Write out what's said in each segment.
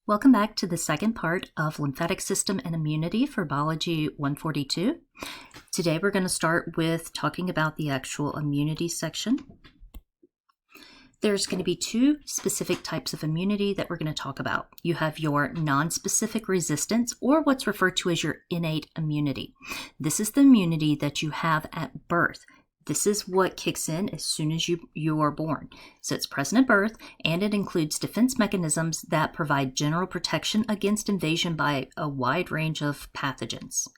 Welcome back to the second part of lymphatic system and immunity for Biology 142. Today we're going to start with talking about the actual immunity section. There's going to be two specific types of immunity that we're going to talk about. You have your non-specific resistance, or what's referred to as your innate immunity. This is the immunity that you have at birth. This is what kicks in as soon as you are born. So it's present at birth, and it includes defense mechanisms that provide general protection against invasion by a wide range of pathogens.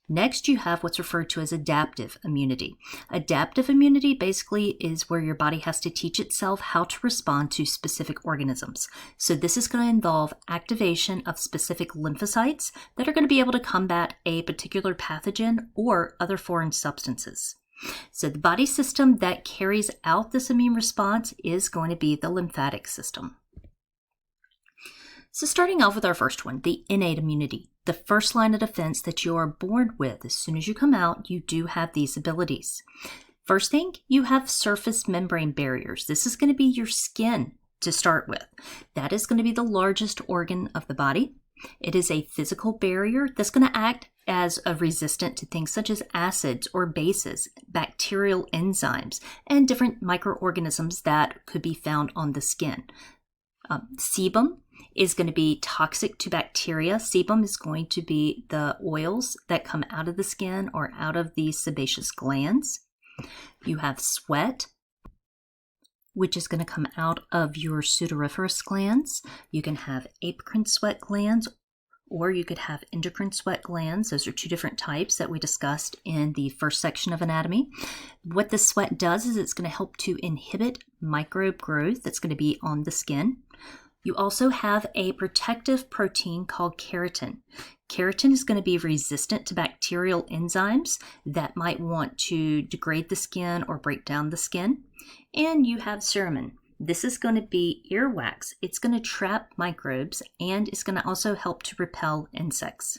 Next, you have what's referred to as adaptive immunity. Adaptive immunity basically is where your body has to teach itself how to respond to specific organisms. So this is going to involve activation of specific lymphocytes that are going to be able to combat a particular pathogen or other foreign substances. So the body system that carries out this immune response is going to be the lymphatic system. So starting off with our first one, the innate immunity, the first line of defense that you are born with. As soon as you come out, you do have these abilities. First thing, you have surface membrane barriers. This is going to be your skin to start with. That is going to be the largest organ of the body. It is a physical barrier that's going to act as a resistant to things such as acids or bases, bacterial enzymes, and different microorganisms that could be found on the skin. Sebum is going to be toxic to bacteria. Sebum is going to be the oils that come out of the skin or out of the sebaceous glands. You have sweat, which is going to come out of your sudoriferous glands. You can have apocrine sweat glands, or you could have endocrine sweat glands. Those are two different types that we discussed in the first section of anatomy. What the sweat does is it's going to help to inhibit microbe growth that's going to be on the skin. You also have a protective protein called keratin. Keratin is going to be resistant to bacterial enzymes that might want to degrade the skin or break down the skin. And you have cerumen. This is going to be earwax. It's going to trap microbes, and it's going to also help to repel insects.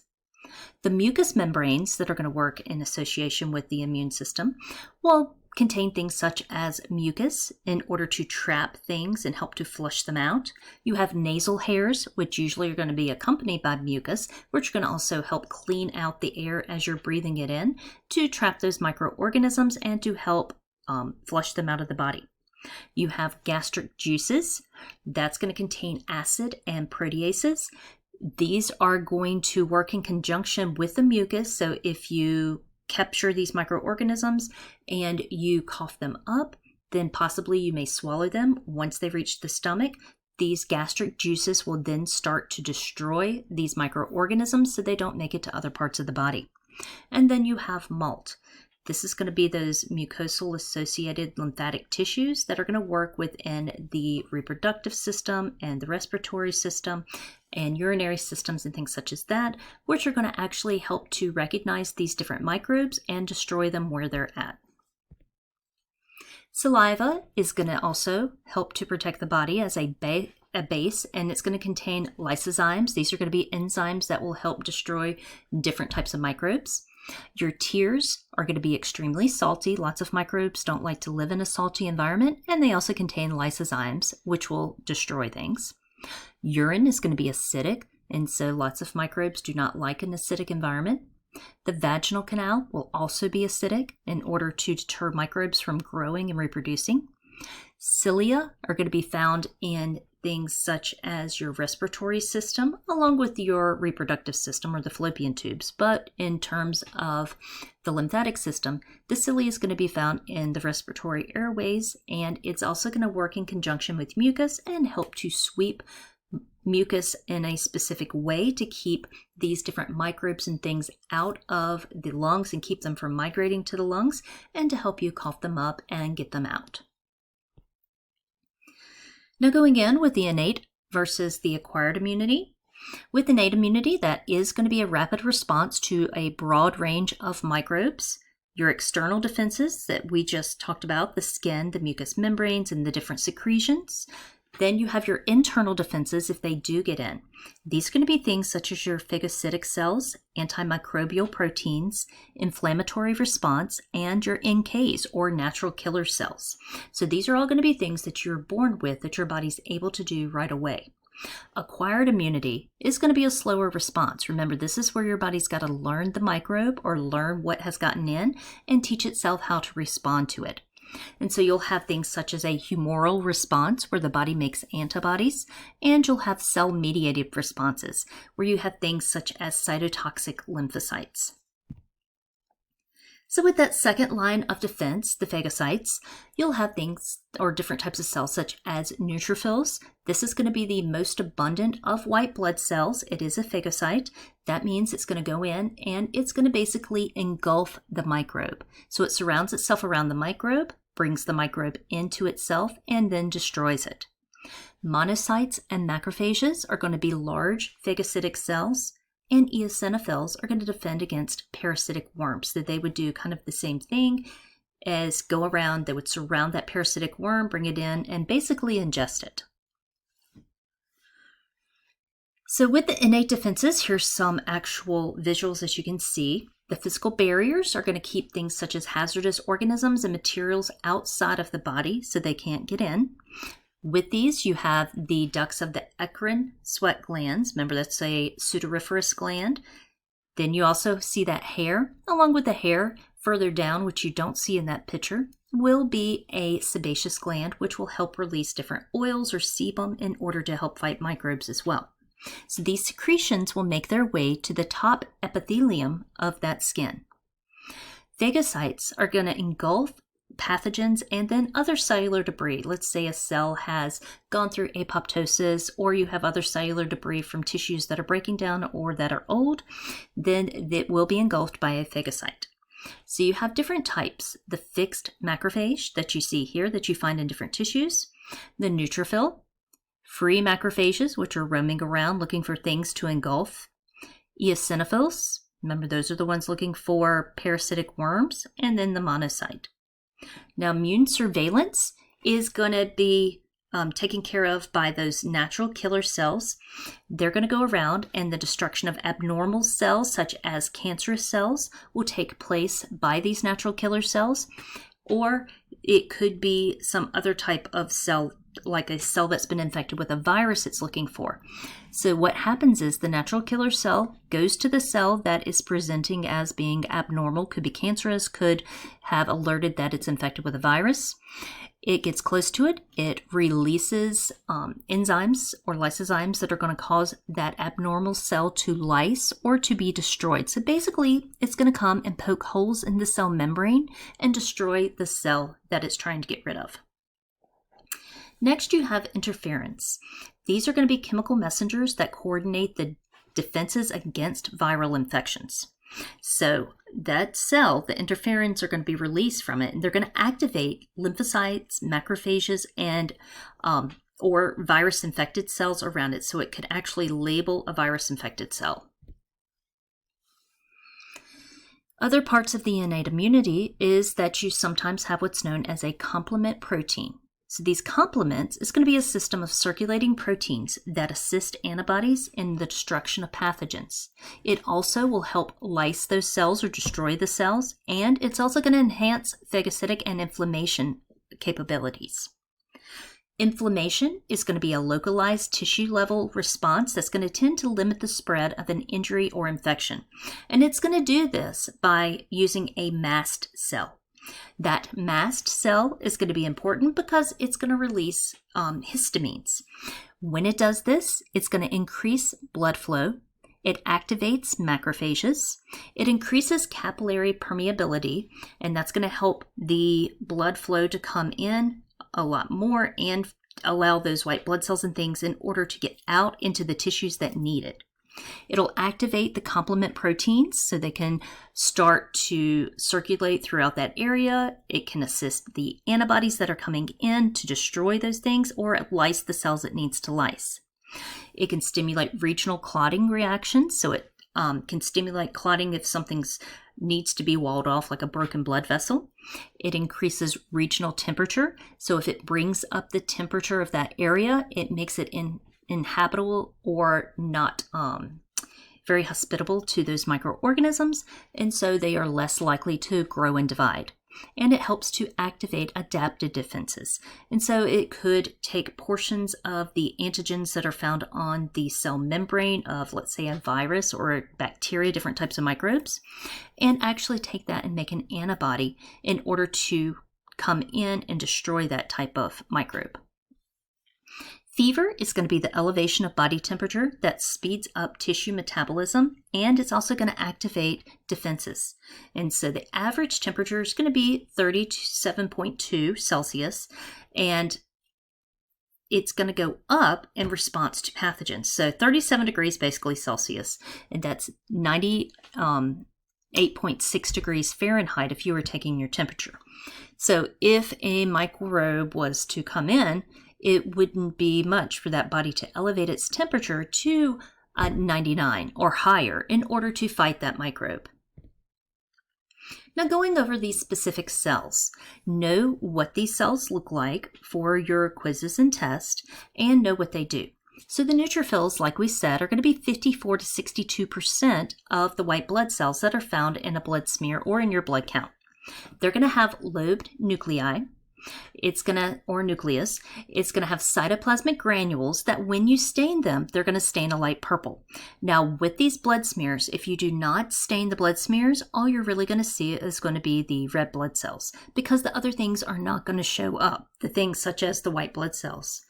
The mucous membranes that are going to work in association with the immune system will contain things such as mucus in order to trap things and help to flush them out. You have nasal hairs, which usually are going to be accompanied by mucus, which are going to also help clean out the air as you're breathing it in to trap those microorganisms and to help flush them out of the body. You have gastric juices. That's going to contain acid and proteases. These are going to work in conjunction with the mucus. So if you capture these microorganisms and you cough them up, then possibly you may swallow them. Once they reach the stomach, these gastric juices will then start to destroy these microorganisms so they don't make it to other parts of the body. And then you have malt. This is going to be those mucosal associated lymphatic tissues that are going to work within the reproductive system and the respiratory system and urinary systems and things such as that, which are going to actually help to recognize these different microbes and destroy them where they're at. Saliva is going to also help to protect the body as a base, and it's going to contain lysozymes. These are going to be enzymes that will help destroy different types of microbes. Your tears are going to be extremely salty. Lots of microbes don't like to live in a salty environment, and they also contain lysozymes, which will destroy things. Urine is going to be acidic, and so lots of microbes do not like an acidic environment. The vaginal canal will also be acidic in order to deter microbes from growing and reproducing. Cilia are going to be found in things such as your respiratory system, along with your reproductive system or the fallopian tubes. But in terms of the lymphatic system, the cilia is going to be found in the respiratory airways, and it's also going to work in conjunction with mucus and help to sweep mucus in a specific way to keep these different microbes and things out of the lungs and keep them from migrating to the lungs, and to help you cough them up and get them out. Now going in with the innate versus the acquired immunity. With innate immunity, that is going to be a rapid response to a broad range of microbes. Your external defenses that we just talked about, the skin, the mucous membranes, and the different secretions. Then you have your internal defenses if they do get in. These are going to be things such as your phagocytic cells, antimicrobial proteins, inflammatory response, and your NKs or natural killer cells. So these are all going to be things that you're born with that your body's able to do right away. Acquired immunity is going to be a slower response. Remember, this is where your body's got to learn the microbe or learn what has gotten in and teach itself how to respond to it. And so you'll have things such as a humoral response where the body makes antibodies, and you'll have cell-mediated responses where you have things such as cytotoxic lymphocytes. So with that second line of defense, the phagocytes, you'll have things or different types of cells such as neutrophils. This is going to be the most abundant of white blood cells. It is a phagocyte. That means it's going to go in and it's going to basically engulf the microbe. So it surrounds itself around the microbe, brings the microbe into itself, and then destroys it. Monocytes and macrophages are going to be large phagocytic cells, and eosinophils are going to defend against parasitic worms. So they would do kind of the same thing as go around, they would surround that parasitic worm, bring it in, and basically ingest it. So with the innate defenses, here's some actual visuals as you can see. The physical barriers are going to keep things such as hazardous organisms and materials outside of the body so they can't get in. With these, you have the ducts of the eccrine sweat glands. Remember, that's a sudoriferous gland. Then you also see that hair. Along with the hair, further down, which you don't see in that picture, will be a sebaceous gland, which will help release different oils or sebum in order to help fight microbes as well. So these secretions will make their way to the top epithelium of that skin. Phagocytes are going to engulf pathogens and then other cellular debris. Let's say a cell has gone through apoptosis, or you have other cellular debris from tissues that are breaking down or that are old, then it will be engulfed by a phagocyte. So you have different types. The fixed macrophage that you see here that you find in different tissues, the neutrophil, free macrophages, which are roaming around looking for things to engulf, eosinophils, remember those are the ones looking for parasitic worms, and then the monocyte. Now, immune surveillance is going to be taken care of by those natural killer cells. They're going to go around, and the destruction of abnormal cells, such as cancerous cells, will take place by these natural killer cells, or it could be some other type of cell, like a cell that's been infected with a virus it's looking for. So what happens is the natural killer cell goes to the cell that is presenting as being abnormal, could be cancerous, could have alerted that it's infected with a virus. It gets close to it, it releases enzymes or lysozymes that are going to cause that abnormal cell to lyse or to be destroyed. So basically, it's going to come and poke holes in the cell membrane and destroy the cell that it's trying to get rid of. Next, you have interferons. These are going to be chemical messengers that coordinate the defenses against viral infections. So that cell, the interferons are going to be released from it, and they're going to activate lymphocytes, macrophages, and or virus-infected cells around it, so it could actually label a virus-infected cell. Other parts of the innate immunity is that you sometimes have what's known as a complement protein. So these complements is going to be a system of circulating proteins that assist antibodies in the destruction of pathogens. It also will help lyse those cells or destroy the cells, and it's also going to enhance phagocytic and inflammation capabilities. Inflammation is going to be a localized tissue-level response that's going to tend to limit the spread of an injury or infection. And it's going to do this by using a mast cell. That mast cell is going to be important because it's going to release histamines. When it does this, it's going to increase blood flow. It activates macrophages. It increases capillary permeability, and that's going to help the blood flow to come in a lot more and allow those white blood cells and things in order to get out into the tissues that need it. It'll activate the complement proteins so they can start to circulate throughout that area. It can assist the antibodies that are coming in to destroy those things or lyse the cells it needs to lyse. It can stimulate regional clotting reactions, so it can stimulate clotting if something needs to be walled off, like a broken blood vessel. It increases regional temperature, so if it brings up the temperature of that area, it makes it inhabitable or not very hospitable to those microorganisms, and so they are less likely to grow and divide. and it helps to activate adaptive defenses. And so it could take portions of the antigens that are found on the cell membrane of, let's say, a virus or a bacteria, different types of microbes, and actually take that and make an antibody in order to come in and destroy that type of microbe. Fever is going to be the elevation of body temperature that speeds up tissue metabolism, and it's also going to activate defenses. And so the average temperature is going to be 37.2 Celsius, and it's going to go up in response to pathogens. So 37 degrees basically Celsius, and that's 98.6 degrees Fahrenheit if you were taking your temperature. So if a microbe was to come in, it wouldn't be much for that body to elevate its temperature to 99 or higher in order to fight that microbe. Now, going over these specific cells, know what these cells look like for your quizzes and tests, and know what they do. So the neutrophils, like we said, are going to be 54 to 62% of the white blood cells that are found in a blood smear or in your blood count. They're going to have lobed nuclei. Or nucleus, it's going to have cytoplasmic granules that when you stain them, they're going to stain a light purple. Now, with these blood smears, if you do not stain the blood smears, all you're really going to see is going to be the red blood cells, because the other things are not going to show up. The things such as the white blood cells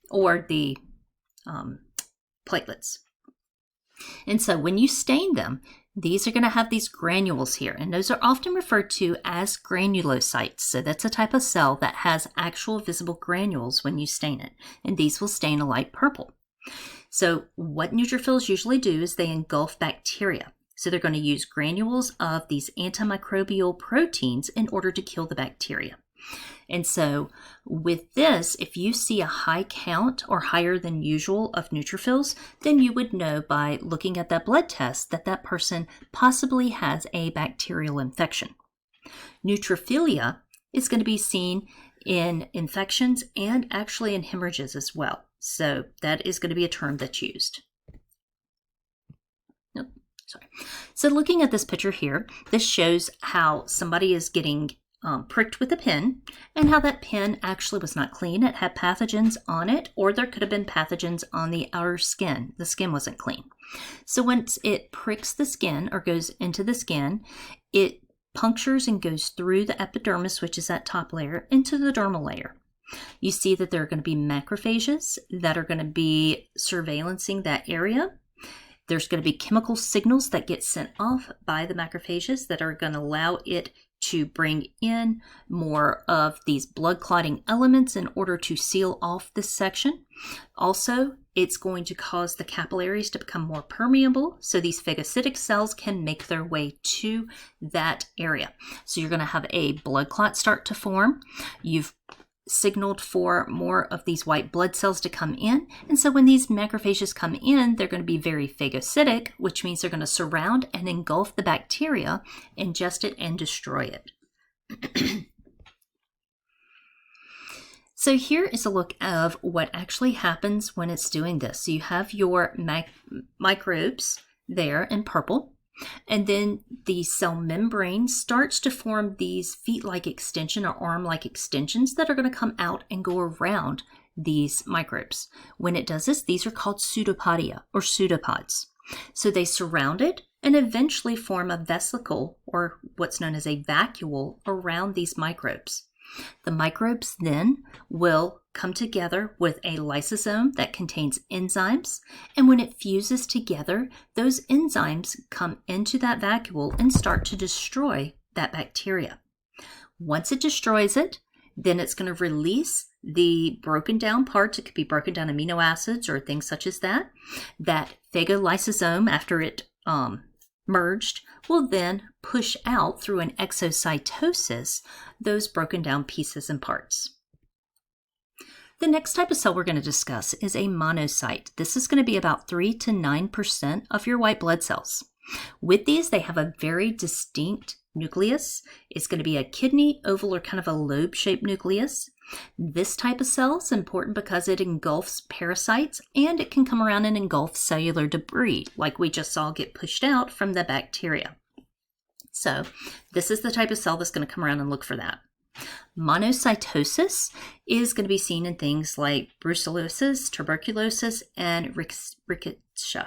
or the platelets. And so when you stain them, these are going to have these granules here, and those are often referred to as granulocytes. So that's a type of cell that has actual visible granules when you stain it, and these will stain a light purple. So what neutrophils usually do is they engulf bacteria. So they're going to use granules of these antimicrobial proteins in order to kill the bacteria. And so with this, if you see a high count or higher than usual of neutrophils, then you would know by looking at that blood test that that person possibly has a bacterial infection. Neutrophilia is going to be seen in infections and actually in hemorrhages as well. So that is going to be a term that's used. So looking at this picture here, this shows how somebody is getting pricked with a pin, and how that pin actually was not clean. It had pathogens on it, or there could have been pathogens on the outer skin. The skin wasn't clean. So once it pricks the skin or goes into the skin, it punctures and goes through the epidermis, which is that top layer, into the dermal layer. You see that there are going to be macrophages that are going to be surveillancing that area. There's going to be chemical signals that get sent off by the macrophages that are going to allow it to bring in more of these blood clotting elements in order to seal off this section. Also, it's going to cause the capillaries to become more permeable, so these phagocytic cells can make their way to that area. So you're going to have a blood clot start to form. You've signaled for more of these white blood cells to come in, and so when these macrophages come in, they're going to be very phagocytic, which means they're going to surround and engulf the bacteria, ingest it, and destroy it. So here is a look of what actually happens when it's doing this. So you have your microbes there in purple, and then the cell membrane starts to form these feet-like extension or arm-like extensions that are going to come out and go around these microbes. When it does this, these are called pseudopodia or pseudopods. So they surround it and eventually form a vesicle, or what's known as a vacuole, around these microbes. The microbes then will come together with a lysosome that contains enzymes, and when it fuses together, those enzymes come into that vacuole and start to destroy that bacteria. Once it destroys it, then it's going to release the broken down parts. It could be broken down amino acids or things such as that. That phagolysosome, after it merged, will then push out through an exocytosis those broken down pieces and parts. The next type of cell we're going to discuss is a monocyte. This is going to be about 3 to 9% of your white blood cells. With these, they have a very distinct nucleus. It's going to be a kidney, oval, or kind of a lobe-shaped nucleus. This type of cell is important because it engulfs parasites, and it can come around and engulf cellular debris, like we just saw get pushed out from the bacteria. So this is the type of cell that's going to come around and look for that. Monocytosis is going to be seen in things like brucellosis, tuberculosis, and rickettsia.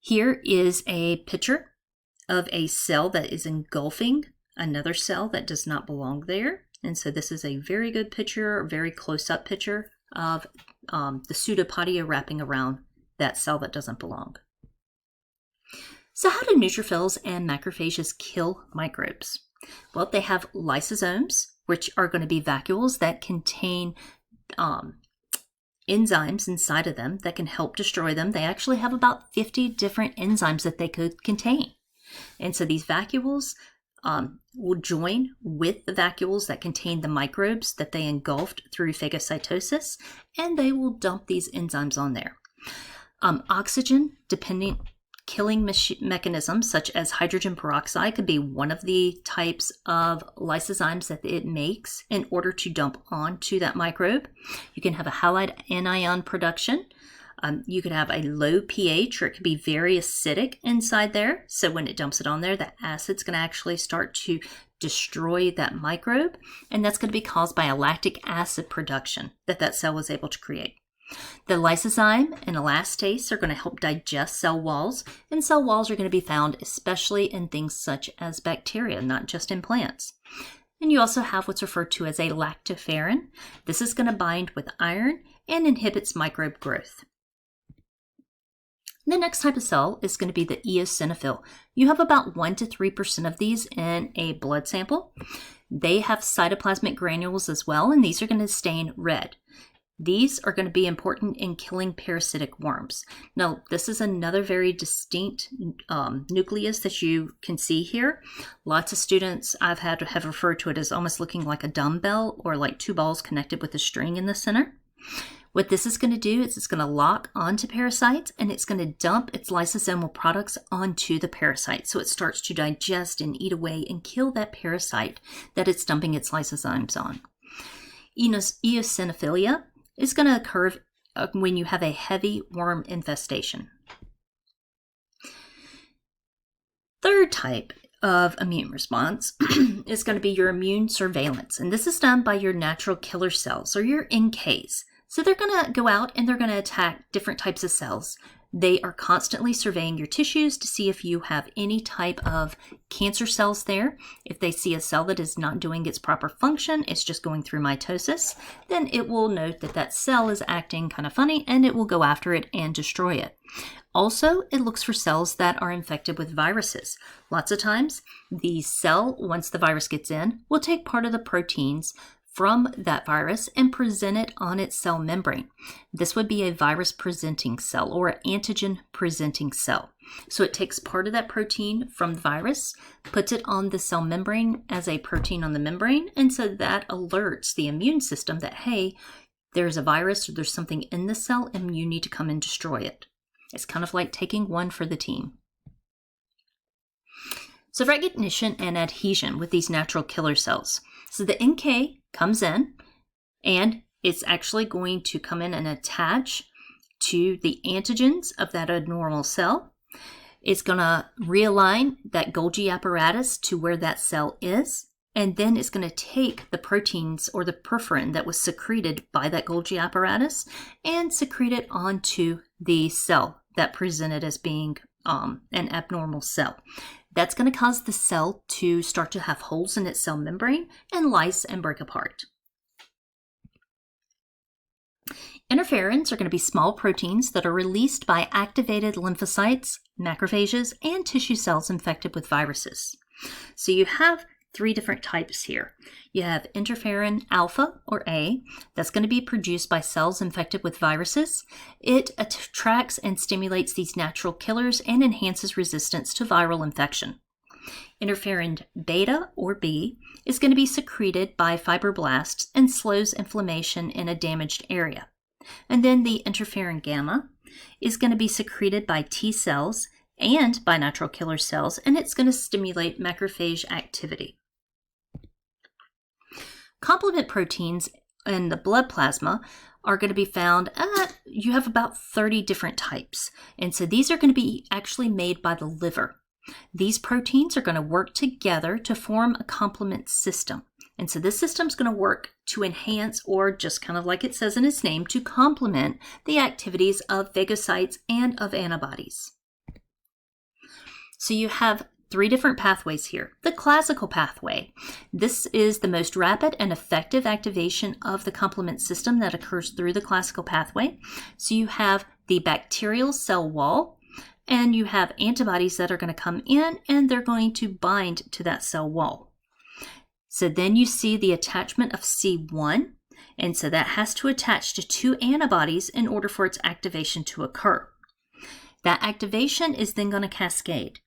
Here is a picture of a cell that is engulfing another cell that does not belong there. And so this is a very good picture, very close-up picture of the pseudopodia wrapping around that cell that doesn't belong. So how do neutrophils and macrophages kill microbes? Well, they have lysosomes, which are going to be vacuoles that contain enzymes inside of them that can help destroy them. They actually have about 50 different enzymes that they could contain. And so these vacuoles will join with the vacuoles that contain the microbes that they engulfed through phagocytosis, and they will dump these enzymes on there. Oxygen dependent killing mechanisms such as hydrogen peroxide could be one of the types of lysozymes that it makes in order to dump onto that microbe. You can have a halide anion production. You could have a low pH, or it could be very acidic inside there. So when it dumps it on there, the acid's going to actually start to destroy that microbe, and that's going to be caused by a lactic acid production that cell was able to create. The lysozyme and elastase are going to help digest cell walls, and cell walls are going to be found especially in things such as bacteria, not just in plants. And you also have what's referred to as a Lactoferrin. This is going to bind with iron and inhibits microbe growth. The next type of cell is going to be the eosinophil. You have about 1 to 3% of these in a blood sample. They have cytoplasmic granules as well, and these are going to stain red. These are going to be important in killing parasitic worms. Now, this is another very distinct nucleus that you can see here. Lots of students I've had have referred to it as almost looking like a dumbbell or like two balls connected with a string in the center. What this is going to do is it's going to lock onto parasites, and it's going to dump its lysosomal products onto the parasite. So it starts to digest and eat away and kill that parasite that it's dumping its lysozymes on. Eosinophilia is going to occur when you have a heavy worm infestation. Third type of immune response is going to be your immune surveillance. And this is done by your natural killer cells, or your NKs. So they're going to go out and they're going to attack different types of cells. They are constantly surveying your tissues to see if you have any type of cancer cells there. If they see a cell that is not doing its proper function, it's just going through mitosis, then it will note that that cell is acting kind of funny, and it will go after it and destroy it. Also, it looks for cells that are infected with viruses. Lots of times, the cell, once the virus gets in, will take part of the proteins from that virus and present it on its cell membrane. This would be a virus-presenting cell or an antigen-presenting cell. So it takes part of that protein from the virus, puts it on the cell membrane as a protein on the membrane, and so that alerts the immune system that, hey, there's a virus or there's something in the cell and you need to come and destroy it. It's kind of like taking one for the team. So recognition and adhesion with these natural killer cells. So the NK comes in, and it's actually going to come in and attach to the antigens of that abnormal cell. It's going to realign that Golgi apparatus to where that cell is, and then it's going to take the proteins or the perforin that was secreted by that Golgi apparatus and secrete it onto the cell that presented as being an abnormal cell. That's going to cause the cell to start to have holes in its cell membrane and lyse and break apart. Interferons are going to be small proteins that are released by activated lymphocytes, macrophages, and tissue cells infected with viruses. So you have three different types here. You have interferon alpha, or A, that's going to be produced by cells infected with viruses. It attracts and stimulates these natural killers and enhances resistance to viral infection. Interferon beta, or B, is going to be secreted by fibroblasts and slows inflammation in a damaged area. And then the interferon gamma is going to be secreted by T cells and by natural killer cells, and it's going to stimulate macrophage activity. Complement proteins in the blood plasma are going to be found you have about 30 different types. And so these are going to be actually made by the liver. These proteins are going to work together to form a complement system. And so this system is going to work to enhance, or just kind of like it says in its name, to complement the activities of phagocytes and of antibodies. So you have 3 different pathways here. The classical pathway. This is the most rapid and effective activation of the complement system that occurs through the classical pathway. So you have the bacterial cell wall, and you have antibodies that are going to come in and they're going to bind to that cell wall. So then you see the attachment of C1, and so that has to attach to 2 antibodies in order for its activation to occur. That activation is then going to cascade.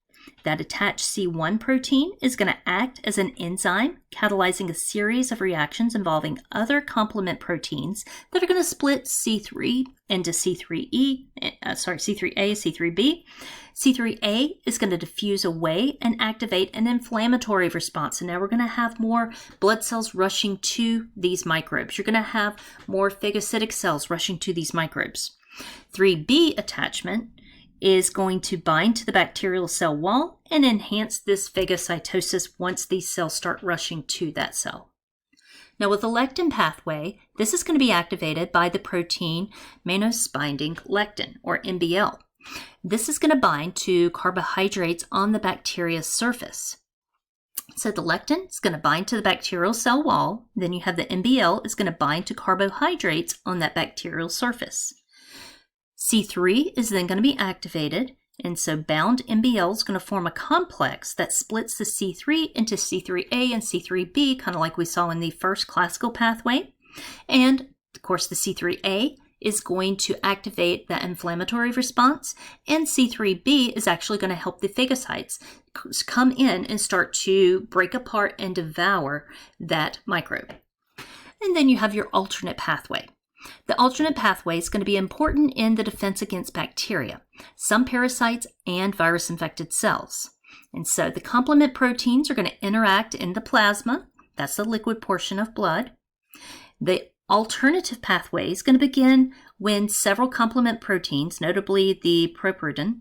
That attached C1 protein is going to act as an enzyme, catalyzing a series of reactions involving other complement proteins that are going to split C3 into C3A, C3B. C3A is going to diffuse away and activate an inflammatory response. And now we're going to have more blood cells rushing to these microbes. You're going to have more phagocytic cells rushing to these microbes. 3B attachment is going to bind to the bacterial cell wall and enhance this phagocytosis once these cells start rushing to that cell. Now with the lectin pathway, this is going to be activated by the protein mannose-binding lectin, or MBL. This is going to bind to carbohydrates on the bacteria's surface. So the lectin is going to bind to the bacterial cell wall, then you have the MBL is going to bind to carbohydrates on that bacterial surface. C3 is then going to be activated, and so bound MBL is going to form a complex that splits the C3 into C3A and C3B, kind of like we saw in the first classical pathway. And, of course, the C3A is going to activate the inflammatory response, and C3B is actually going to help the phagocytes come in and start to break apart and devour that microbe. And then you have your alternate pathway. The alternate pathway is going to be important in the defense against bacteria, some parasites, and virus-infected cells. And so the complement proteins are going to interact in the plasma. That's the liquid portion of blood. The alternative pathway is going to begin when several complement proteins, notably the properdin,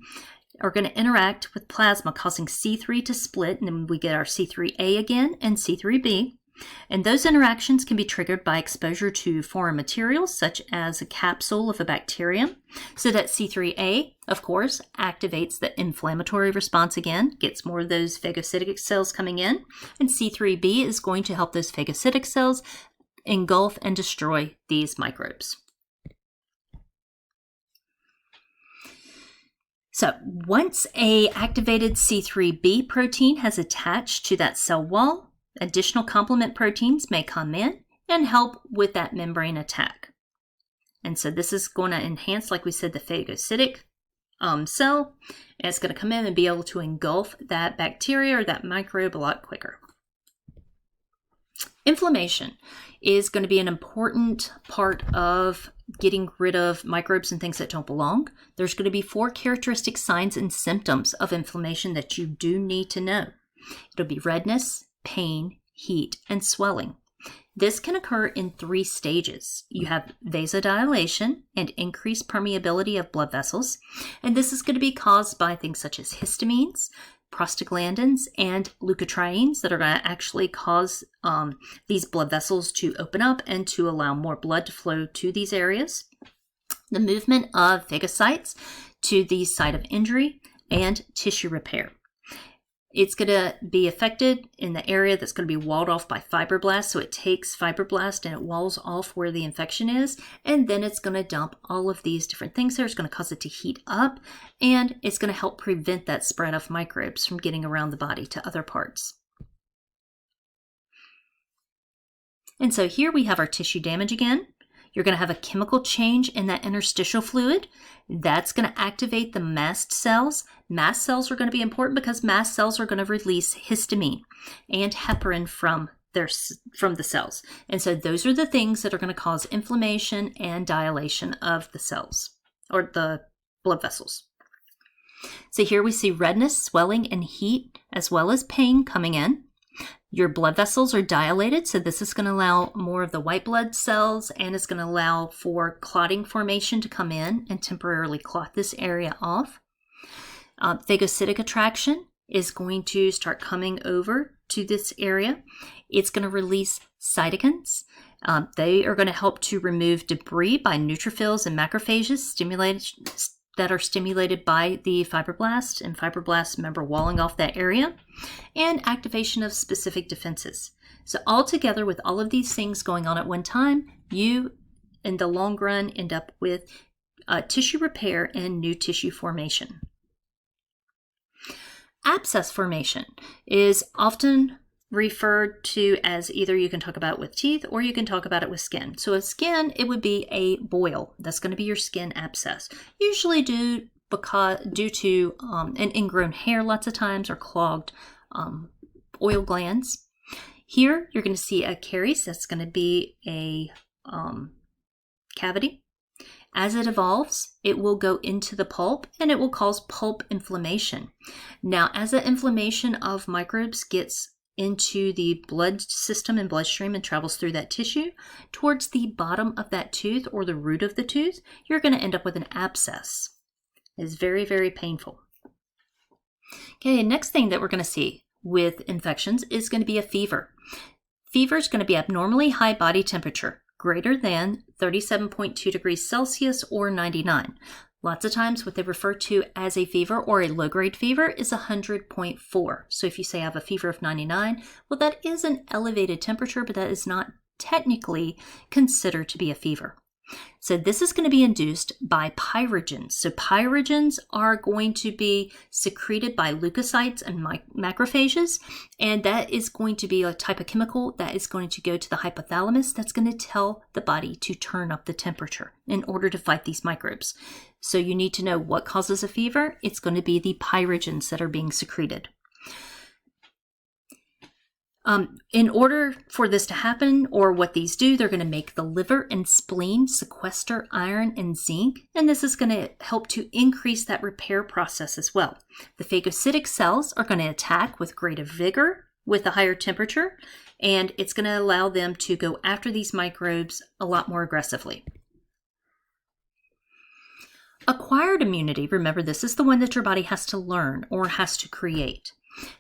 are going to interact with plasma, causing C3 to split, and then we get our C3A again and C3B. And those interactions can be triggered by exposure to foreign materials, such as a capsule of a bacterium. So that C3A, of course, activates the inflammatory response again, gets more of those phagocytic cells coming in. And C3B is going to help those phagocytic cells engulf and destroy these microbes. So once a activated C3B protein has attached to that cell wall, additional complement proteins may come in and help with that membrane attack. And so this is going to enhance, like we said, the phagocytic cell, and it's going to come in and be able to engulf that bacteria or that microbe a lot quicker. Inflammation is going to be an important part of getting rid of microbes and things that don't belong. There's going to be 4 characteristic signs and symptoms of inflammation that you do need to know. It'll be redness, pain, heat, and swelling. This can occur in 3 stages. You have vasodilation and increased permeability of blood vessels, and this is going to be caused by things such as histamines, prostaglandins, and leukotrienes that are going to actually cause these blood vessels to open up and to allow more blood to flow to these areas. The movement of phagocytes to the site of injury and tissue repair. It's going to be affected in the area that's going to be walled off by fibroblasts. So it takes fibroblast and it walls off where the infection is. And then it's going to dump all of these different things there. It's going to cause it to heat up. And it's going to help prevent that spread of microbes from getting around the body to other parts. And so here we have our tissue damage again. You're going to have a chemical change in that interstitial fluid. That's going to activate the mast cells. Mast cells are going to be important because mast cells are going to release histamine and heparin from the cells. And so those are the things that are going to cause inflammation and dilation of the cells or the blood vessels. So here we see redness, swelling, and heat, as well as pain coming in. Your blood vessels are dilated, so this is going to allow more of the white blood cells, and it's going to allow for clotting formation to come in and temporarily clot this area off. Phagocytic attraction is going to start coming over to this area. It's going to release cytokines. They are going to help to remove debris by neutrophils and macrophages that are stimulated by the fibroblasts, and fibroblasts, remember, walling off that area, and activation of specific defenses. So altogether, with all of these things going on at one time, you, in the long run, end up with tissue repair and new tissue formation. Abscess formation is often referred to as either you can talk about it with teeth or you can talk about it with skin. So with skin, it would be a boil. That's going to be your skin abscess, usually due to an ingrown hair lots of times, or clogged oil glands. Here, you're going to see a caries. That's going to be a cavity. As it evolves, it will go into the pulp and it will cause pulp inflammation. Now, as the inflammation of microbes gets into the blood system and bloodstream and travels through that tissue, towards the bottom of that tooth or the root of the tooth, you're going to end up with an abscess. It's very, very painful. Okay, next thing that we're going to see with infections is going to be a fever. Fever is going to be abnormally high body temperature, greater than 37.2 degrees Celsius or 99. Lots of times what they refer to as a fever or a low-grade fever is 100.4. So if you say I have a fever of 99, well, that is an elevated temperature, but that is not technically considered to be a fever. So this is going to be induced by pyrogens. So pyrogens are going to be secreted by leukocytes and macrophages, and that is going to be a type of chemical that is going to go to the hypothalamus that's going to tell the body to turn up the temperature in order to fight these microbes. So you need to know what causes a fever. It's going to be the pyrogens that are being secreted. In order for this to happen, or what these do, they're going to make the liver and spleen sequester iron and zinc, and this is going to help to increase that repair process as well. The phagocytic cells are going to attack with greater vigor with a higher temperature, and it's going to allow them to go after these microbes a lot more aggressively. Acquired immunity, remember, this is the one that your body has to learn or has to create.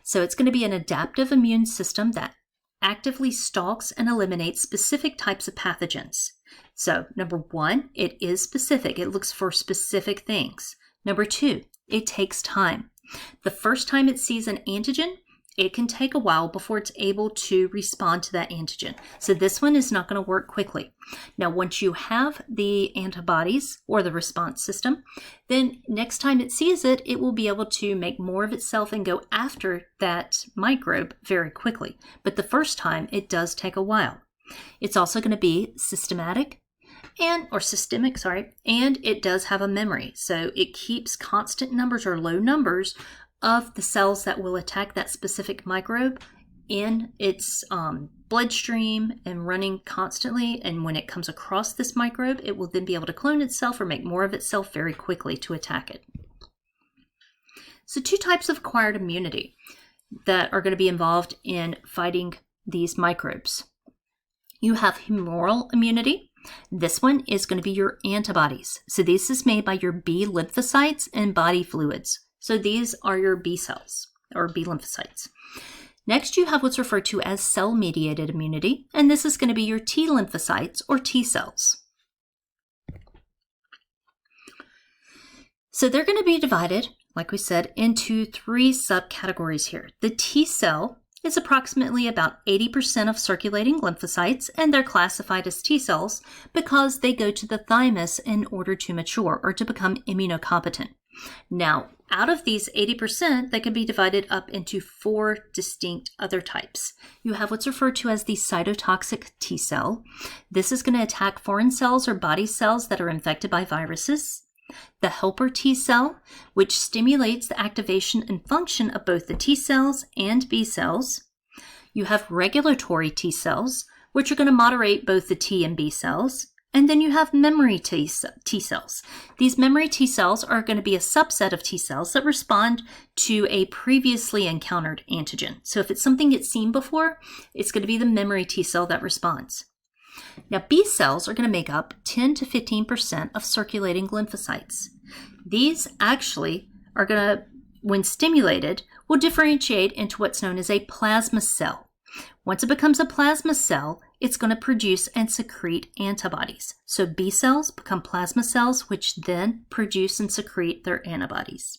So it's going to be an adaptive immune system that actively stalks and eliminates specific types of pathogens. So number one, it is specific. It looks for specific things. Number two, it takes time. The first time it sees an antigen, it can take a while before it's able to respond to that antigen. So this one is not going to work quickly. Now, once you have the antibodies or the response system, then next time it sees it, it will be able to make more of itself and go after that microbe very quickly. But the first time, it does take a while. It's also going to be systemic, and it does have a memory. So it keeps constant numbers or low numbers of the cells that will attack that specific microbe in its bloodstream and running constantly. And when it comes across this microbe, it will then be able to clone itself or make more of itself very quickly to attack it. So two types of acquired immunity that are going to be involved in fighting these microbes. You have humoral immunity. This one is going to be your antibodies. So this is made by your B lymphocytes and body fluids. So these are your B cells, or B lymphocytes. Next, you have what's referred to as cell-mediated immunity, and this is going to be your T lymphocytes, or T cells. So they're going to be divided, like we said, into three subcategories here. The T cell is approximately about 80% of circulating lymphocytes, and they're classified as T cells because they go to the thymus in order to mature or to become immunocompetent. Now, out of these 80%, they can be divided up into four distinct other types. You have what's referred to as the cytotoxic T cell. This is going to attack foreign cells or body cells that are infected by viruses. The helper T cell, which stimulates the activation and function of both the T cells and B cells. You have regulatory T cells, which are going to moderate both the T and B cells. And then you have memory T cells. These memory T cells are going to be a subset of T cells that respond to a previously encountered antigen. So if it's something it's seen before, it's going to be the memory T cell that responds. Now, B cells are going to make up 10 to 15% of circulating lymphocytes. These actually are going to, when stimulated, will differentiate into what's known as a plasma cell. Once it becomes a plasma cell, it's going to produce and secrete antibodies. So B cells become plasma cells, which then produce and secrete their antibodies.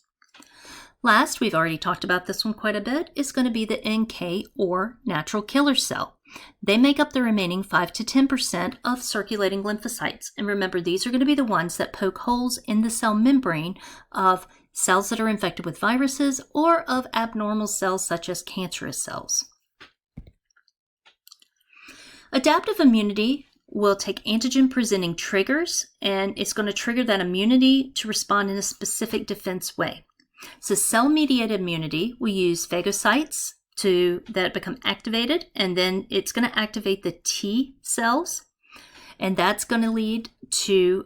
Last, we've already talked about this one quite a bit, is going to be the NK or natural killer cell. They make up the remaining 5 to 10% of circulating lymphocytes. And remember, these are going to be the ones that poke holes in the cell membrane of cells that are infected with viruses or of abnormal cells such as cancerous cells. Adaptive immunity will take antigen-presenting triggers, and it's going to trigger that immunity to respond in a specific defense way. So cell-mediated immunity will use phagocytes that become activated, and then it's going to activate the T cells, and that's going to lead to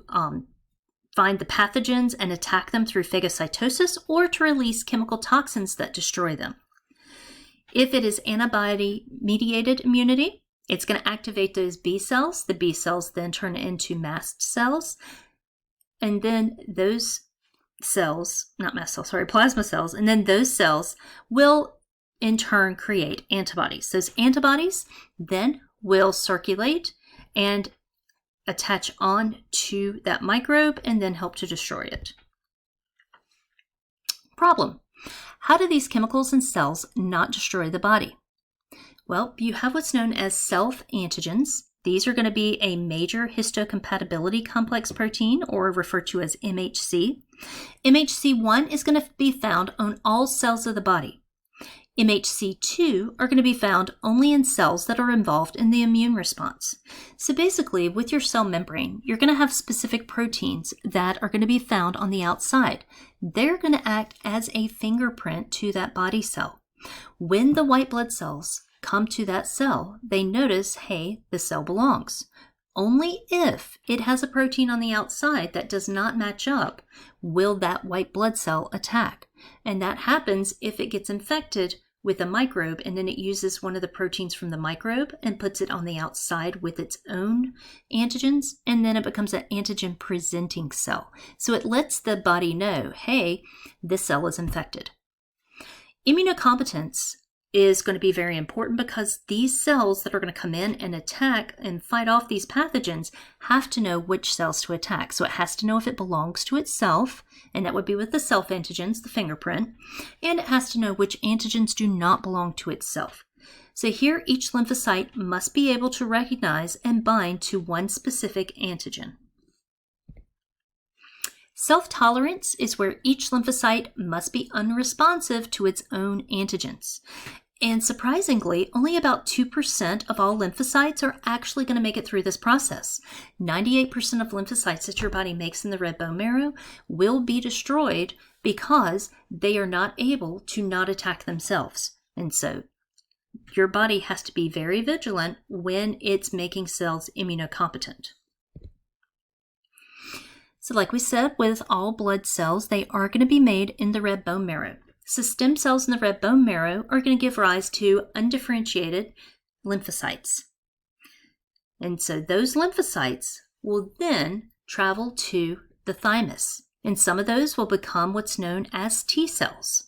find the pathogens and attack them through phagocytosis or to release chemical toxins that destroy them. If it is antibody-mediated immunity, it's going to activate those B cells. The B cells then turn into mast cells. And then those cells, plasma cells, and then those cells will in turn create antibodies. Those antibodies then will circulate and attach on to that microbe and then help to destroy it. Problem: how do these chemicals in cells not destroy the body? Well, you have what's known as self-antigens. These are going to be a major histocompatibility complex protein, or referred to as MHC. MHC1 is going to be found on all cells of the body. MHC2 are going to be found only in cells that are involved in the immune response. So basically, with your cell membrane, you're going to have specific proteins that are going to be found on the outside. They're going to act as a fingerprint to that body cell. When the white blood cells come to that cell, they notice, hey, the cell belongs. Only if it has a protein on the outside that does not match up will that white blood cell attack. And that happens if it gets infected with a microbe, and then it uses one of the proteins from the microbe and puts it on the outside with its own antigens, and then it becomes an antigen presenting cell. So it lets the body know, hey, this cell is infected. Immunocompetence is going to be very important because these cells that are going to come in and attack and fight off these pathogens have to know which cells to attack. So it has to know if it belongs to itself, and that would be with the self-antigens, the fingerprint, and it has to know which antigens do not belong to itself. So here, each lymphocyte must be able to recognize and bind to one specific antigen. Self-tolerance is where each lymphocyte must be unresponsive to its own antigens. And surprisingly, only about 2% of all lymphocytes are actually going to make it through this process. 98% of lymphocytes that your body makes in the red bone marrow will be destroyed because they are not able to not attack themselves. And so your body has to be very vigilant when it's making cells immunocompetent. So like we said, with all blood cells, they are going to be made in the red bone marrow. So stem cells in the red bone marrow are going to give rise to undifferentiated lymphocytes. And so those lymphocytes will then travel to the thymus. And some of those will become what's known as T cells.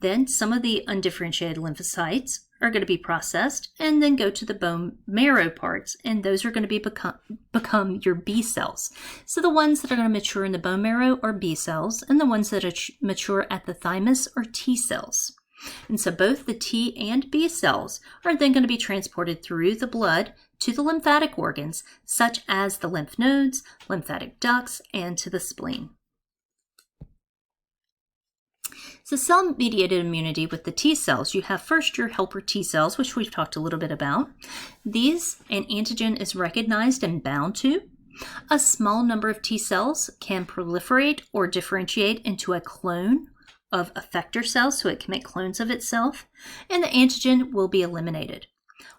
Then some of the undifferentiated lymphocytes are going to be processed and then go to the bone marrow parts, and those are going to become your B cells. So the ones that are going to mature in the bone marrow are B cells, and the ones that mature at the thymus are T cells. And so both the T and B cells are then going to be transported through the blood to the lymphatic organs, such as the lymph nodes, lymphatic ducts, and to the spleen. So cell-mediated immunity with the T cells, you have first your helper T cells, which we've talked a little bit about. These, an antigen is recognized and bound to. A small number of T cells can proliferate or differentiate into a clone of effector cells, so it can make clones of itself, and the antigen will be eliminated.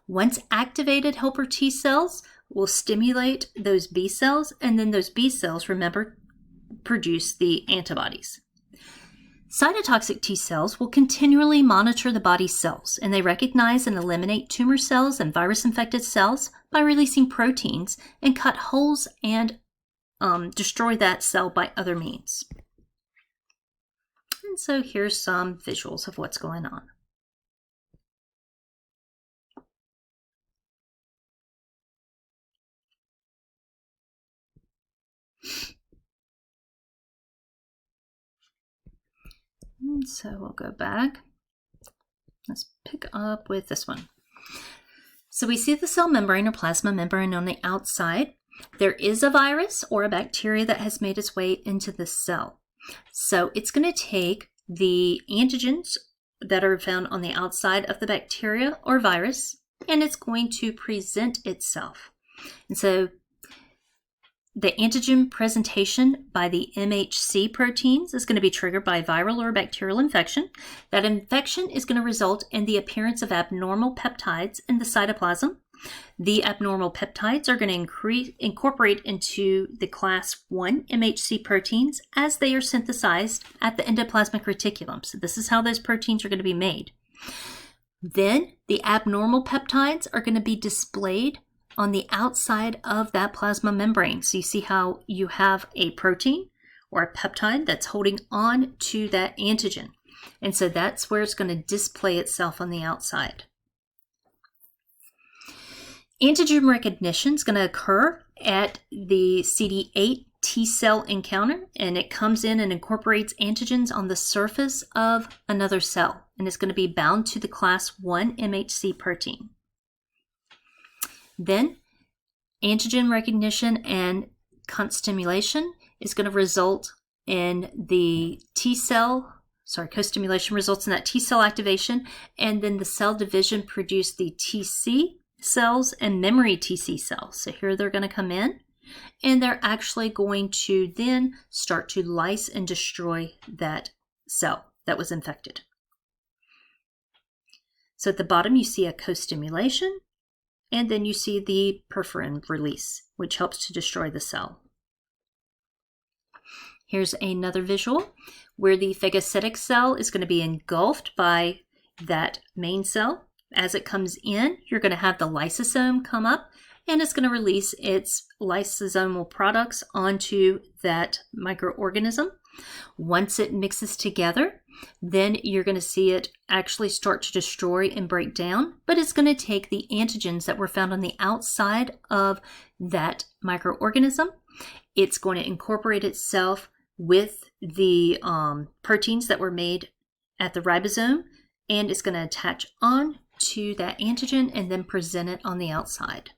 Once activated helper T cells will stimulate those B cells, and then those B cells, remember, produce the antibodies. Cytotoxic T cells will continually monitor the body's cells, and they recognize and eliminate tumor cells and virus-infected cells by releasing proteins and cut holes and destroy that cell by other means. And so here's some visuals of what's going on. And so we'll go back. Let's pick up with this one. So we see the cell membrane or plasma membrane on the outside. There is a virus or a bacteria that has made its way into the cell. So it's going to take the antigens that are found on the outside of the bacteria or virus, and it's going to present itself. And so the antigen presentation by the MHC proteins is going to be triggered by viral or bacterial infection. That infection is going to result in the appearance of abnormal peptides in the cytoplasm. The abnormal peptides are going to incorporate into the class 1 MHC proteins as they are synthesized at the endoplasmic reticulum. So this is how those proteins are going to be made. Then the abnormal peptides are going to be displayed on the outside of that plasma membrane. So you see how you have a protein or a peptide that's holding on to that antigen. And so that's where it's going to display itself on the outside. Antigen recognition is going to occur at the CD8 T cell encounter, and it comes in and incorporates antigens on the surface of another cell, and it's going to be bound to the class 1 MHC protein. Then antigen recognition and co-stimulation is going to result in the co-stimulation results in that T cell activation, and then the cell division produce the TC cells and memory TC cells. So here they're going to come in, and they're actually going to then start to lyse and destroy that cell that was infected. So at the bottom you see a co-stimulation, and then you see the perforin release, which helps to destroy the cell. Here's another visual where the phagocytic cell is going to be engulfed by that main cell. As it comes in, you're going to have the lysosome come up, and it's going to release its lysosomal products onto that microorganism. Once it mixes together, then you're going to see it actually start to destroy and break down, but it's going to take the antigens that were found on the outside of that microorganism. It's going to incorporate itself with the proteins that were made at the ribosome, and it's going to attach on to that antigen and then present it on the outside.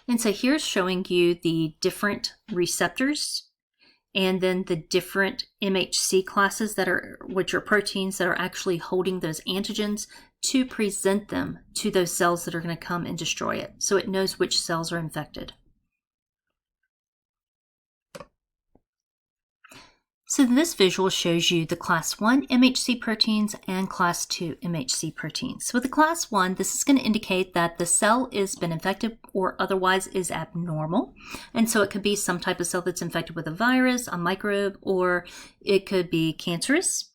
And so here's showing you the different receptors and then the different MHC classes which are proteins that are actually holding those antigens to present them to those cells that are going to come and destroy it. So it knows which cells are infected. So this visual shows you the class 1 MHC proteins and class 2 MHC proteins. So with the class 1, this is going to indicate that the cell has been infected or otherwise is abnormal. And so it could be some type of cell that's infected with a virus, a microbe, or it could be cancerous.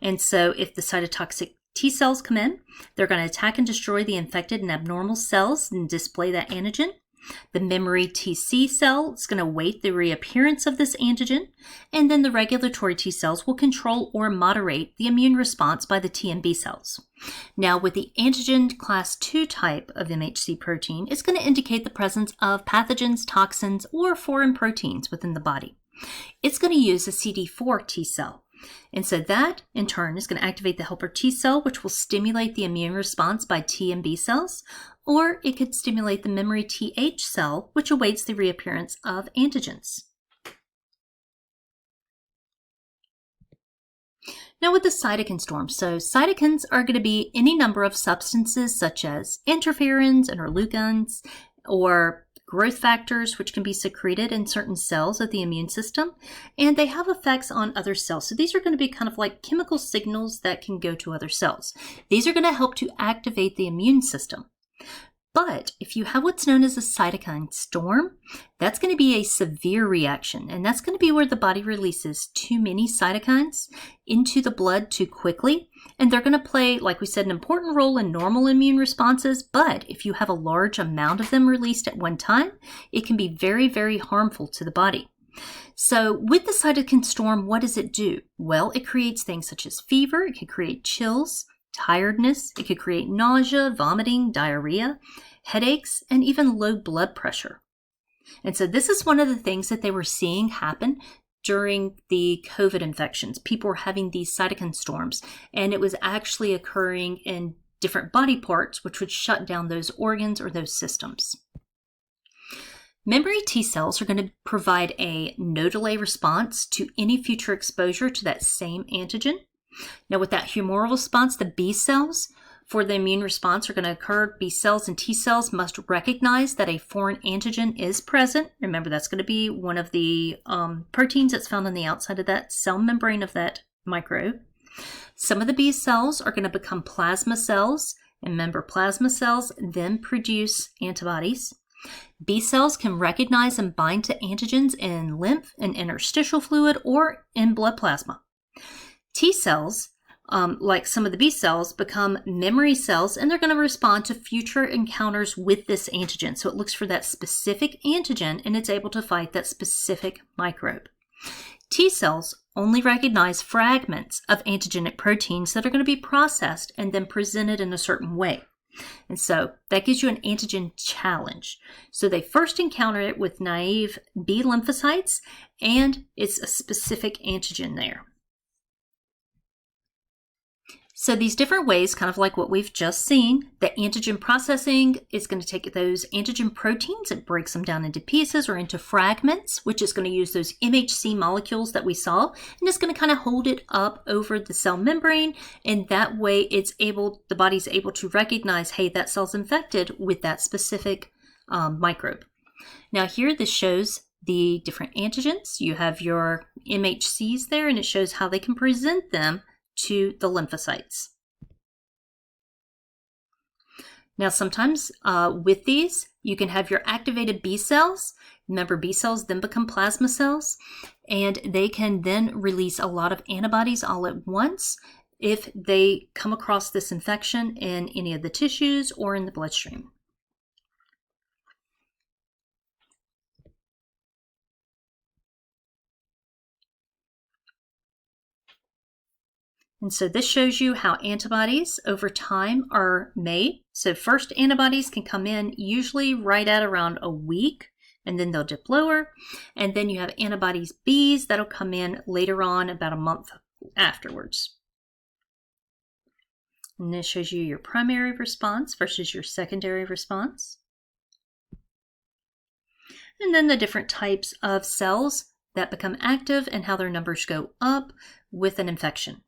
And so if the cytotoxic T cells come in, they're going to attack and destroy the infected and abnormal cells and display that antigen. The memory TC cell is going to await the reappearance of this antigen, and then the regulatory T cells will control or moderate the immune response by the T and B cells. Now, with the antigen class 2 type of MHC protein, it's going to indicate the presence of pathogens, toxins, or foreign proteins within the body. It's going to use a CD4 T cell. And so that, in turn, is going to activate the helper T cell, which will stimulate the immune response by T and B cells, or it could stimulate the memory TH cell, which awaits the reappearance of antigens. Now with the cytokine storm, so cytokines are going to be any number of substances such as interferons, interleukins, or growth factors, which can be secreted in certain cells of the immune system, and they have effects on other cells. So these are going to be kind of like chemical signals that can go to other cells. These are going to help to activate the immune system. But if you have what's known as a cytokine storm, that's going to be a severe reaction, and that's going to be where the body releases too many cytokines into the blood too quickly, and they're going to play, like we said, an important role in normal immune responses, but if you have a large amount of them released at one time, it can be very, very harmful to the body. So with the cytokine storm, what does it do? Well, it creates things such as fever, it could create chills, tiredness, it could create nausea, vomiting, diarrhea, headaches, and even low blood pressure. And so this is one of the things that they were seeing happen during the COVID infections. People were having these cytokine storms, and it was actually occurring in different body parts, which would shut down those organs or those systems. Memory T cells are going to provide a no delay response to any future exposure to that same antigen. Now with that humoral response, the B cells for the immune response are going to occur. B cells and T cells must recognize that a foreign antigen is present. Remember, that's going to be one of the proteins that's found on the outside of that cell membrane of that microbe. Some of the B cells are going to become plasma cells, and remember, plasma cells then produce antibodies. B cells can recognize and bind to antigens in lymph and interstitial fluid or in blood plasma. T cells, like some of the B cells, become memory cells, and they're going to respond to future encounters with this antigen. So it looks for that specific antigen, and it's able to fight that specific microbe. T cells only recognize fragments of antigenic proteins that are going to be processed and then presented in a certain way. And so that gives you an antigen challenge. So they first encounter it with naive B lymphocytes, and it's a specific antigen there. So these different ways, kind of like what we've just seen, the antigen processing is going to take those antigen proteins, it breaks them down into pieces or into fragments, which is going to use those MHC molecules that we saw, and it's going to kind of hold it up over the cell membrane, and that way the body's able to recognize, hey, that cell's infected with that specific microbe. Now here, this shows the different antigens. You have your MHCs there, and it shows how they can present them to the lymphocytes. Now sometimes with these, you can have your activated B cells. Remember, B cells then become plasma cells, and they can then release a lot of antibodies all at once if they come across this infection in any of the tissues or in the bloodstream. And so this shows you how antibodies over time are made. So first antibodies can come in usually right at around a week, and then they'll dip lower. And then you have antibodies Bs that'll come in later on, about a month afterwards. And this shows you your primary response versus your secondary response. And then the different types of cells that become active and how their numbers go up with an infection.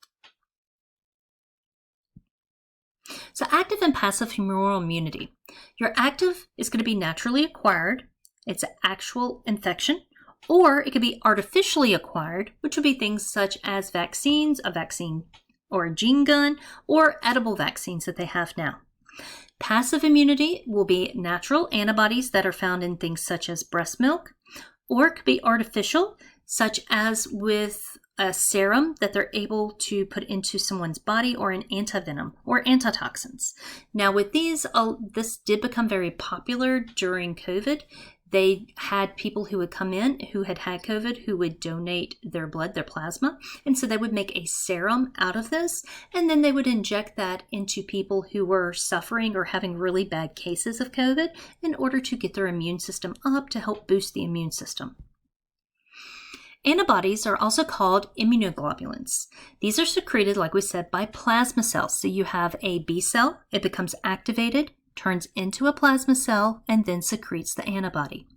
So active and passive humoral immunity. Your active is going to be naturally acquired. It's an actual infection, or it could be artificially acquired, which would be things such as vaccines, a vaccine or a gene gun, or edible vaccines that they have now. Passive immunity will be natural antibodies that are found in things such as breast milk, or it could be artificial, such as with a serum that they're able to put into someone's body, or an antivenom or antitoxins. Now with these, this did become very popular during COVID. They had people who would come in who had COVID who would donate their blood, their plasma, and so they would make a serum out of this, and then they would inject that into people who were suffering or having really bad cases of COVID in order to get their immune system up to help boost the immune system. Antibodies are also called immunoglobulins. These are secreted, like we said, by plasma cells. So you have a B cell, it becomes activated, turns into a plasma cell, and then secretes the antibody.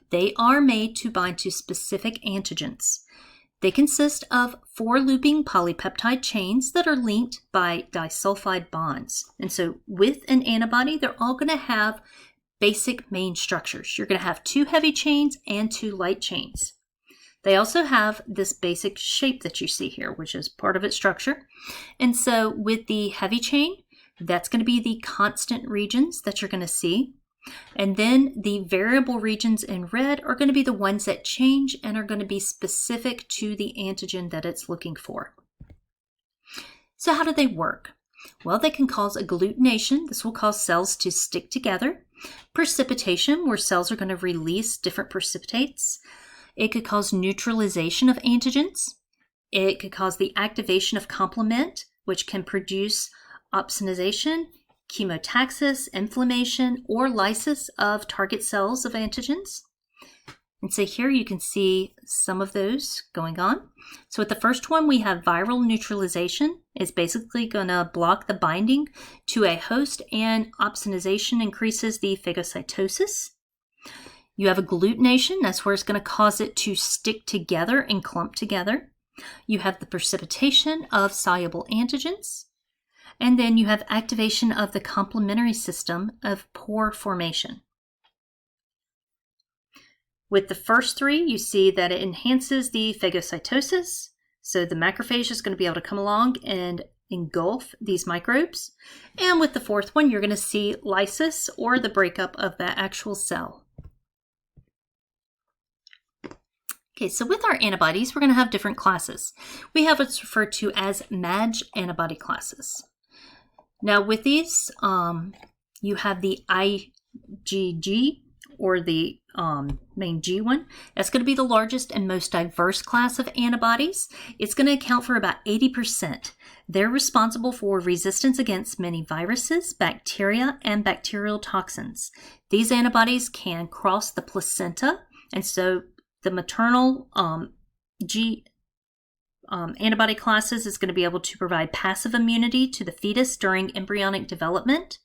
They are made to bind to specific antigens. They consist of 4 looping polypeptide chains that are linked by disulfide bonds. And so with an antibody, they're all going to have basic main structures. You're going to have 2 heavy chains and 2 light chains. They also have this basic shape that you see here, which is part of its structure. And so with the heavy chain, that's going to be the constant regions that you're going to see. And then the variable regions in red are going to be the ones that change and are going to be specific to the antigen that it's looking for. So how do they work? Well, they can cause agglutination. This will cause cells to stick together. Precipitation, where cells are going to release different precipitates. It could cause neutralization of antigens. It could cause the activation of complement, which can produce opsonization, chemotaxis, inflammation, or lysis of target cells of antigens. And so here you can see some of those going on. So with the first one, we have viral neutralization. It's basically going to block the binding to a host, and opsonization increases the phagocytosis. You have agglutination. That's where it's going to cause it to stick together and clump together. You have the precipitation of soluble antigens. And then you have activation of the complementary system of pore formation. With the first 3, you see that it enhances the phagocytosis. So the macrophage is going to be able to come along and engulf these microbes. And with the 4th one, you're going to see lysis, or the breakup of that actual cell. Okay, so with our antibodies, we're going to have different classes. We have what's referred to as MAG antibody classes. Now with these, you have the IgG, or the main G one. That's going to be the largest and most diverse class of antibodies. It's going to account for about 80%. They're responsible for resistance against many viruses, bacteria, and bacterial toxins. These antibodies can cross the placenta, and so the maternal G antibody classes is going to be able to provide passive immunity to the fetus during embryonic development.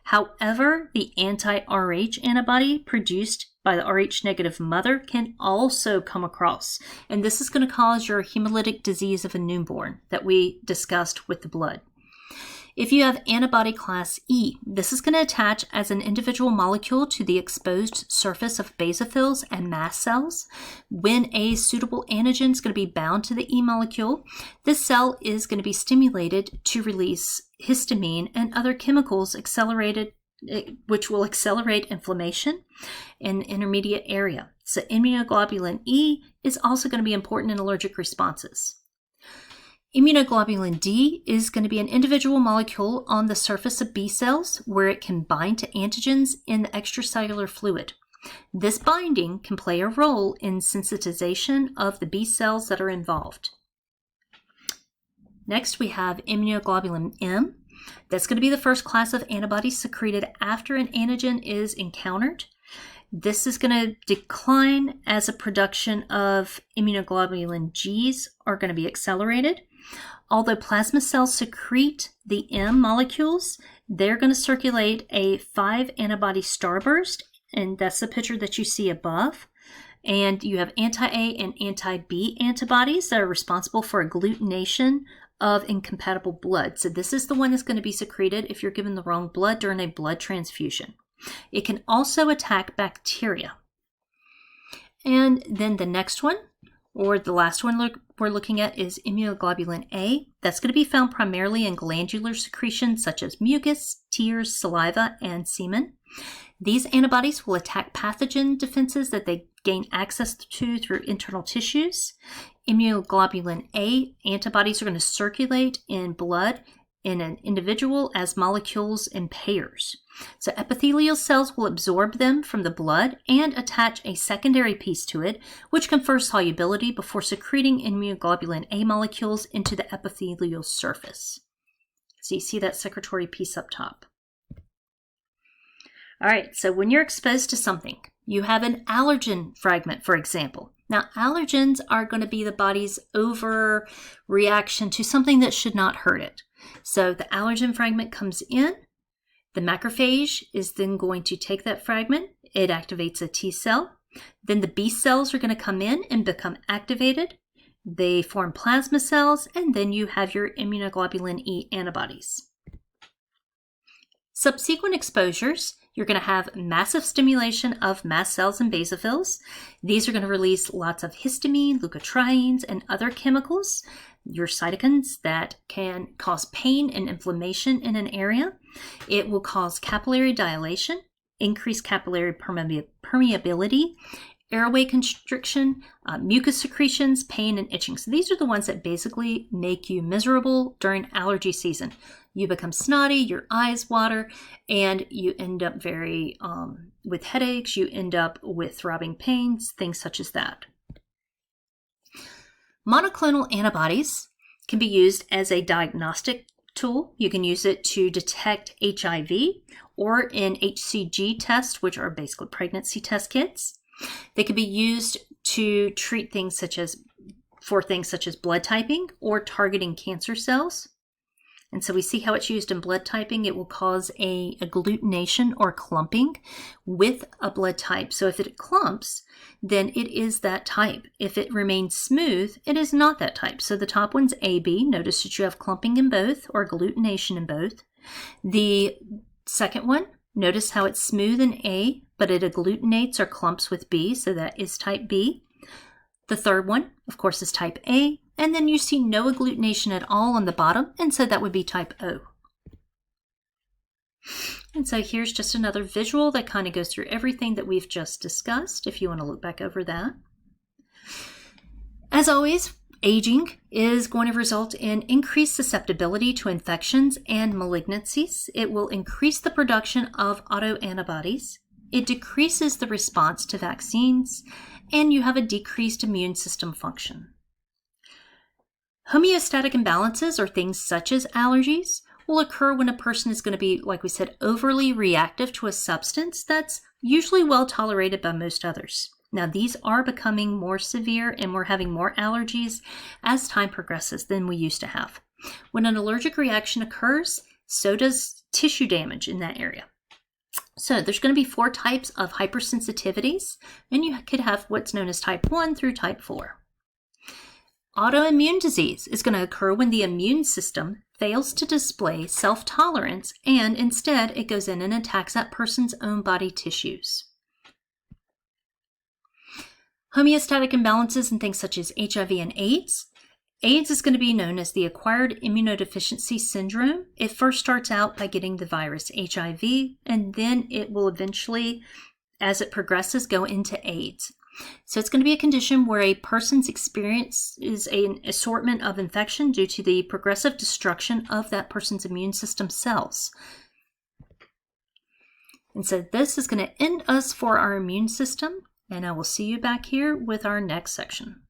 However, the anti-Rh antibody produced by the Rh negative mother can also come across, and this is going to cause your hemolytic disease of a newborn that we discussed with the blood. If you have antibody class E, this is going to attach as an individual molecule to the exposed surface of basophils and mast cells. When a suitable antigen is going to be bound to the E molecule, this cell is going to be stimulated to release histamine and other chemicals which will accelerate inflammation in the intermediate area. So immunoglobulin E is also going to be important in allergic responses. Immunoglobulin D is going to be an individual molecule on the surface of B cells where it can bind to antigens in the extracellular fluid. This binding can play a role in sensitization of the B cells that are involved. Next, we have immunoglobulin M. That's going to be the first class of antibodies secreted after an antigen is encountered. This is going to decline as a production of immunoglobulin Gs are going to be accelerated. Although plasma cells secrete the M molecules, they're going to circulate a 5 antibody starburst, and that's the picture that you see above. And you have anti-A and anti-B antibodies that are responsible for agglutination of incompatible blood. So this is the one that's going to be secreted if you're given the wrong blood during a blood transfusion. It can also attack bacteria. And then the next one, or the last one we're looking at, is immunoglobulin A. That's going to be found primarily in glandular secretions such as mucus, tears, saliva, and semen. These antibodies will attack pathogen defenses that they gain access to through internal tissues. Immunoglobulin A antibodies are going to circulate in blood in an individual as molecules in pairs. So epithelial cells will absorb them from the blood and attach a secondary piece to it, which confers solubility before secreting immunoglobulin A molecules into the epithelial surface. So you see that secretory piece up top. All right, so when you're exposed to something, you have an allergen fragment, for example. Now, allergens are going to be the body's overreaction to something that should not hurt it. So the allergen fragment comes in. The macrophage is then going to take that fragment. It activates a T cell. Then the B cells are going to come in and become activated. They form plasma cells, and then you have your immunoglobulin E antibodies. Subsequent exposures, You're going to have massive stimulation of mast cells and basophils. These are going to release lots of histamine, leukotrienes, and other chemicals, your cytokines, that can cause pain and inflammation in an area. It will cause capillary dilation, increase capillary permeability, airway constriction, mucus secretions, pain, and itching. So these are the ones that basically make you miserable during allergy season. You become snotty, your eyes water, and you end up with headaches, you end up with throbbing pains, things such as that. Monoclonal antibodies can be used as a diagnostic tool. You can use it to detect HIV or in HCG tests, which are basically pregnancy test kits. They can be used to treat things such as blood typing or targeting cancer cells. And so we see how it's used in blood typing. It will cause a agglutination or clumping with a blood type. So if it clumps, then it is that type. If it remains smooth, it is not that type. So the top one's AB. Notice that you have clumping in both or agglutination in both. The second one, notice how it's smooth in A, but it agglutinates or clumps with B, so that is type B. The third one, of course, is type A, and then you see no agglutination at all on the bottom, and so that would be type O. And so here's just another visual that kind of goes through everything that we've just discussed, if you want to look back over that. As always, aging is going to result in increased susceptibility to infections and malignancies. It will increase the production of autoantibodies. It decreases the response to vaccines, and you have a decreased immune system function. Homeostatic imbalances, or things such as allergies, will occur when a person is going to be, like we said, overly reactive to a substance that's usually well tolerated by most others. Now, these are becoming more severe, and we're having more allergies as time progresses than we used to have. When an allergic reaction occurs, so does tissue damage in that area. So there's going to be 4 types of hypersensitivities, and you could have what's known as type 1 through type 4. Autoimmune disease is going to occur when the immune system fails to display self-tolerance, and instead it goes in and attacks that person's own body tissues. Homeostatic imbalances in things such as HIV and AIDS. AIDS is going to be known as the acquired immunodeficiency syndrome. It first starts out by getting the virus HIV, and then it will eventually, as it progresses, go into AIDS. So it's going to be a condition where a person's experience is an assortment of infection due to the progressive destruction of that person's immune system cells. And so this is going to end us for our immune system, and I will see you back here with our next section.